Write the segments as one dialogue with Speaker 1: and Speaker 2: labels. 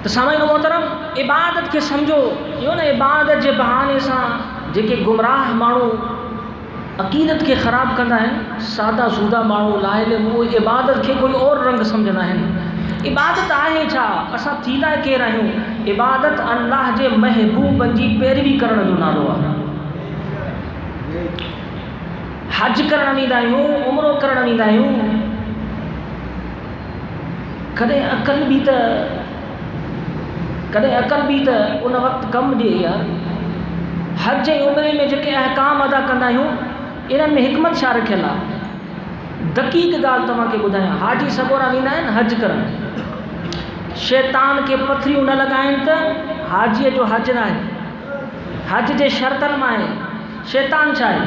Speaker 1: तो सामाईन मोहतरम इबादत के समझो इहो न इबादत के बहाने से जेके गुमराह मानू अक़ीदत के ख़राब कंदा आहिनि, सादा सूदा मानू लाइल वो इबादत के कोई और रंग समझंदा आहिनि। इबादत आहे छा? असां थींदा केरु आहियूं? इबादत अल्लाह जे महबूबनि जी पैरवी करण जो नालो आहे। हज करण वेंदा आहियूं, उमरो करण वेंदा आहियूं, कॾहिं अकल बि त उन वक़्तु कमु ॾिए यार। हज ऐं उमरे में जेके अहकाम अदा कंदा आहियूं इन्हनि में हिकमत छा रखियलु आहे? दक़ीक़ ॻाल्हि तव्हांखे ॿुधायां, हाजी सगोरा वेंदा आहिनि हज करण, शैतान खे पथरियूं न लॻाइनि त हाजीअ जो हज न आहे। हज जे शर्तनि मां आहे। शैतान छा आहे?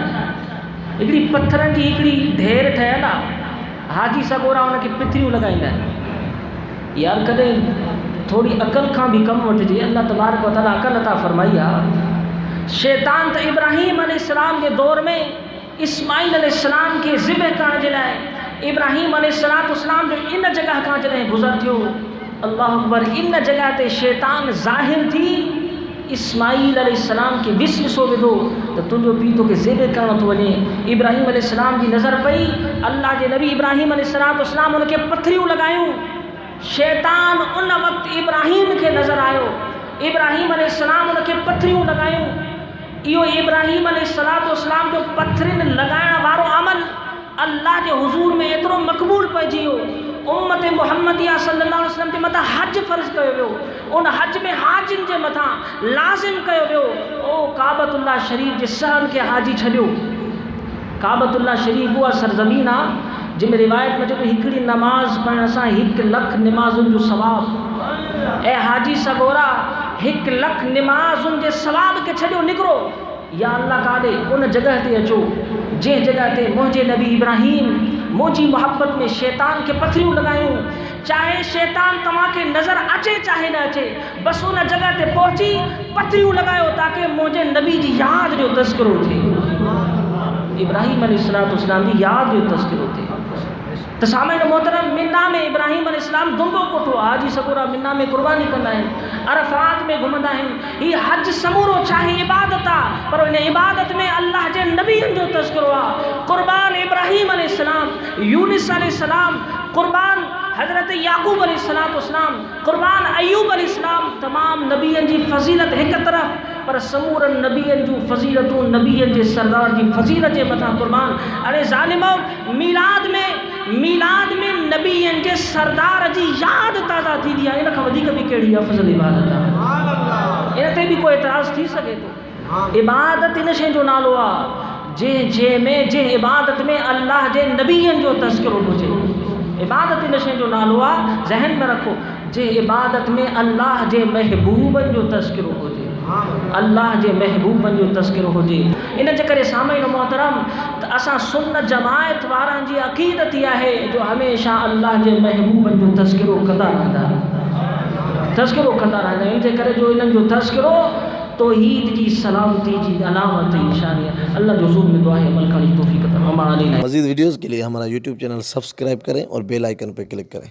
Speaker 1: हिकिड़ी पथरनि जी हिकिड़ी ढेर ठहियलु आहे, हाजी सगोरा हुनखे पथरियूं लॻाईंदा आहिनि। यार कॾहिं थोड़ी अकल खां भी कम वठिजे। अल्लाह तबारक व तआला अकल अता फरमाई आहे। शैतान त इब्राहीम अलैहिस्सलाम के दौर में इस्माईल अलैहिस्सलाम के ज़िबह करण जे लाइ इब्राहीम अलैहिस्सलाम जो इन जगह खां जॾहिं गुज़र थियो, अल्लाह अकबर, इन जगह ते शैतान ज़ाहिर थी इस्माईल अलैहिस्सलाम के विसविसो विधो त तुंहिंजो पीउ तोखे ज़िबह करणो थो वञे। इब्राहीम अलैहिस्सलाम जी नज़र पई, अल्लाह जे नबी इब्राहीम अलैहिस्सलाम उनखे पथरियूं लॻायूं। शैतान उन वक़्तु इब्राहीम के नज़र आयो, इब्राहीम अलैहिस्सलाम उनखे पथरियूं लॻायूं। इहो इब्राहीम अलैहिस्सलाम जो पथरियुनि लॻाइण वारो अमल अल्लाह जे हुज़ूर में एतिरो मक़बूल पइजी वियो, उम्मत मुहम्मदिया सल्लल्लाहु अलैहि वसल्लम जे मथां हज फ़र्ज़ कयो वियो, उन हज में हाजिन जे मथां लाज़िम कयो वियो। ओ काबतुल्लाह शरीफ़ जे सहन के हाजी छॾियो। काबतुल्लाह शरीफ़ उहा सरज़मीन आहे जिनमें रिवायत में जो हिकिड़ी नमाज़ पढ़ण सां 1 लख नमाज़ुनि जो सवाब। ऐं हाजी सगोरा 1 लख नमाज़ुनि जे सवाब के छॾियो निकिरो। या अल्लाह काॾे उन जगह ते अचो जंहिं जगह ते मुंहिंजे नबी इब्राहीम मुंहिंजी मोहब्बत में शैतान के पथरियूं लॻायूं। चाहे शैतान तव्हांखे नज़र अचे चाहे न अचे, बस उन जगह ते पहुची पथरियूं लॻायो ताकि मुंहिंजे नबी जी यादि जो तज़किरो थिए, इब्राहीम अलैहिस्सलाम जी यादि जो तज़किरो थिए। तो सामाईन मोहतरम, मिना में इब्राहीम अलैहिस्सलाम दुंबो कोठो, हाजी सगोरा मिना में कुर्बानी कंदा आहिनि, अरफात में घुमंदा आहिनि। हीअ हज समूरो चाहे इबादत आहे, पर इन इबादत में अल्लाह जे नबीअनि जो तज़किरो आहे। कुर्बान इब्राहीम अलैहिस्सलाम, यूनिस अलैहिस्सलाम, कुर्बान हज़रत याकूब अलैहिस्सलाम, कुर्बान अयूब अलैहिस्सलाम, तमाम नबीअनि जी फज़ीलत हिक तरफ़, पर समूरनि नबीअनि जूं फज़ीलतूं नबीअनि जे सरदार जी फज़ीलत जे मथां कुर्बान। अरे ज़ालिमो, मीलाद में नबीअनि जे सरदार जी यादि ताज़ा थींदी आहे। इन खां वधीक बि कहिड़ी अफ़ज़ल इबादत आहे? इन ते बि कोई एतिराज़ थी सघे थो? इबादत इन शइ जो नालो आहे जंहिं इबादत में अल्लाह जे नबीअनि जो तज़किरो हुजे। इबादत इन शइ जो नालो आहे, ज़हन में रखो, जे इबादत में अल्लाह जे महबूबनि जो तज़किरो हुजे, अल्लाह जे महबूबनि जो तज़किरो हुजे। इन जे करे सामाईन मोहतरम, त असां सुन्नत जमायत वारनि जी अक़ीदत ई आहे जो हमेशह अल्लाह जे महबूबनि जो तज़किरो कंदा रहंदा, इन जे करे जो इन्हनि जो तज़किरो तौहीद जी सलामती जी अलामत निशानी है। अल्लाह जो हुज़ूर में दुआ है अमल करने की तौफीक अता फरमाए।
Speaker 2: मज़ीद वीडियोज़ के लिए हमारा यूट्यूब चैनल सब्सक्राइब करें और बेल आइकन पर क्लिक करें।